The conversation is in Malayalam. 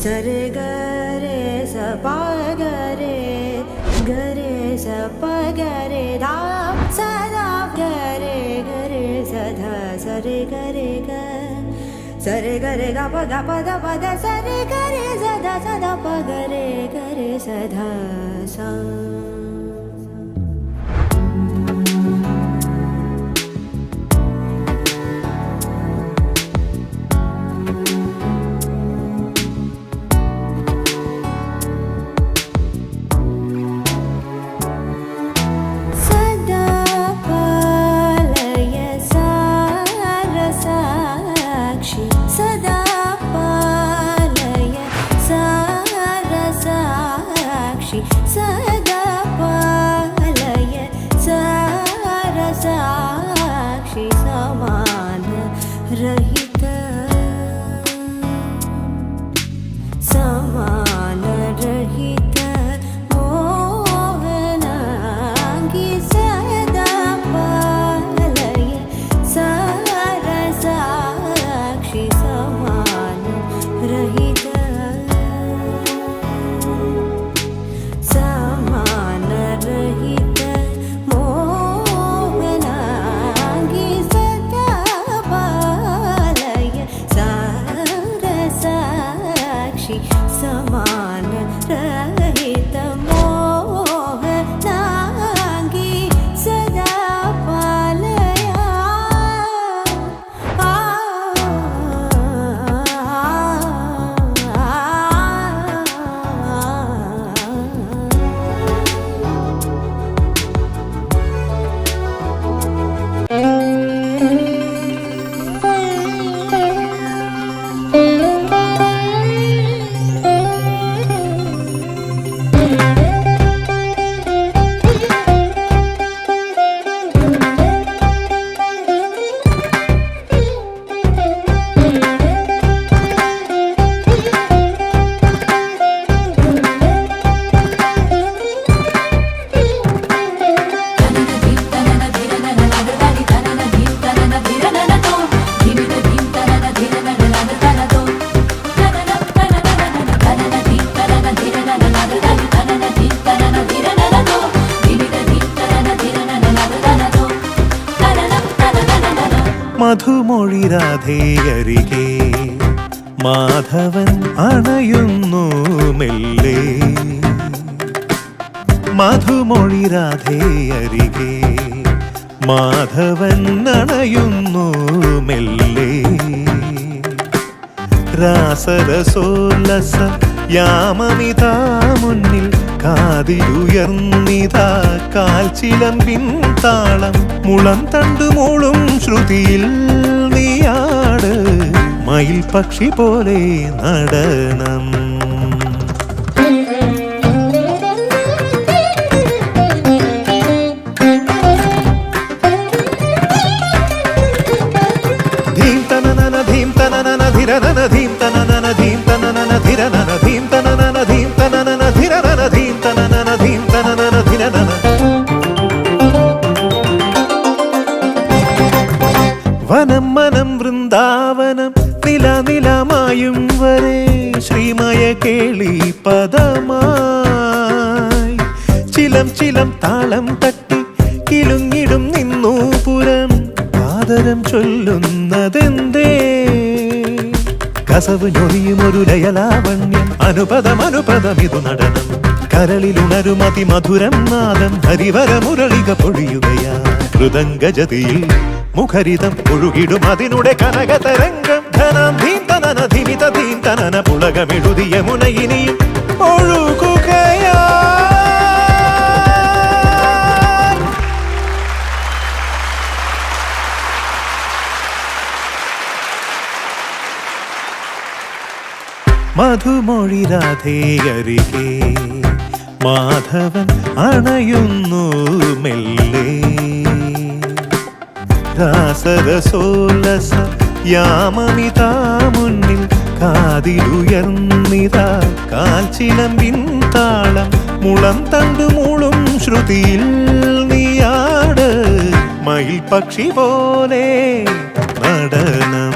सरे गरे स पा गरे स प गरे धा सदा गरे गरे सधा सरे गरे ग सरे गरे ग प द प द सरे गरे सदा सदा प गरे गरे सधा सा सदा पालय सारसाक्षि समान रहित मोहनांगी सदा पालय सारसाक्षि समान रहित समान रहित मोहनांगी सदा पालया മധുമൊഴി രാധേയരികെ മാധവൻ അണയുന്നു മെല്ലെ മധുമൊഴി രാധേയരികെ മാധവൻ അണയുന്നു മെല്ലെ രാസരസോല്ലസ യാമമിതാ മുന്നിൽ കാതിലുയർന്നിതാ കാൽച്ചിലമ്പിൻ താളം മുളം തണ്ടുമൂളും ശ്രുതിയിൽ നീയാട് മയിൽ പക്ഷി പോലെ നടനം ധീം തനനന ധീം തനനന ധിരനന ധീം തനനന ധീം തനനന ധിരനന ധീം തനനന ധീം തനനന ധിരനന ധീം തനനന ധീം തനനന ധിരനന വനം മനം വൃന്ദാവനം നിലനിലമായും വരെ ശ്രീമയ കേളി പദമായി ചിലം ചിലം താളം തട്ടി കിലുങ്ങിടും നിന്നു പുരം ആദരം ചൊല്ലുന്നതെന്തേ കസവ് ഞൊറിയും ഒരു ലയലാവണ്യം അനുപദം അനുപദമിതു നടനം കരളിലുണരും അതിമധുരം നാദം ഹരിവര മുരളിക പൊഴിയുകയാ മൃദംഗജതിയിൽ മുഖരിതം ഒഴുകിടും അതിനുടെ കനകതരംഗം ധനം ധീം തനന ധിമിത ധീം തനന പുളകമെഴുതിയ മുനയിനിയും ഒഴുകുകയാ മധുമൊഴി രാധേയരികെ മാധവൻ അണയുന്നു മെല്ലെ രാസരസോല്ലസ യാമമിതാ മുന്നിൽ കാതിലുയർന്നിതാ കാൽച്ചിലമ്പിൻ താളം മുളം തണ്ടുമൂളും ശ്രുതിയിൽ നീയാട് മയിൽ പക്ഷി പോലെ നടനം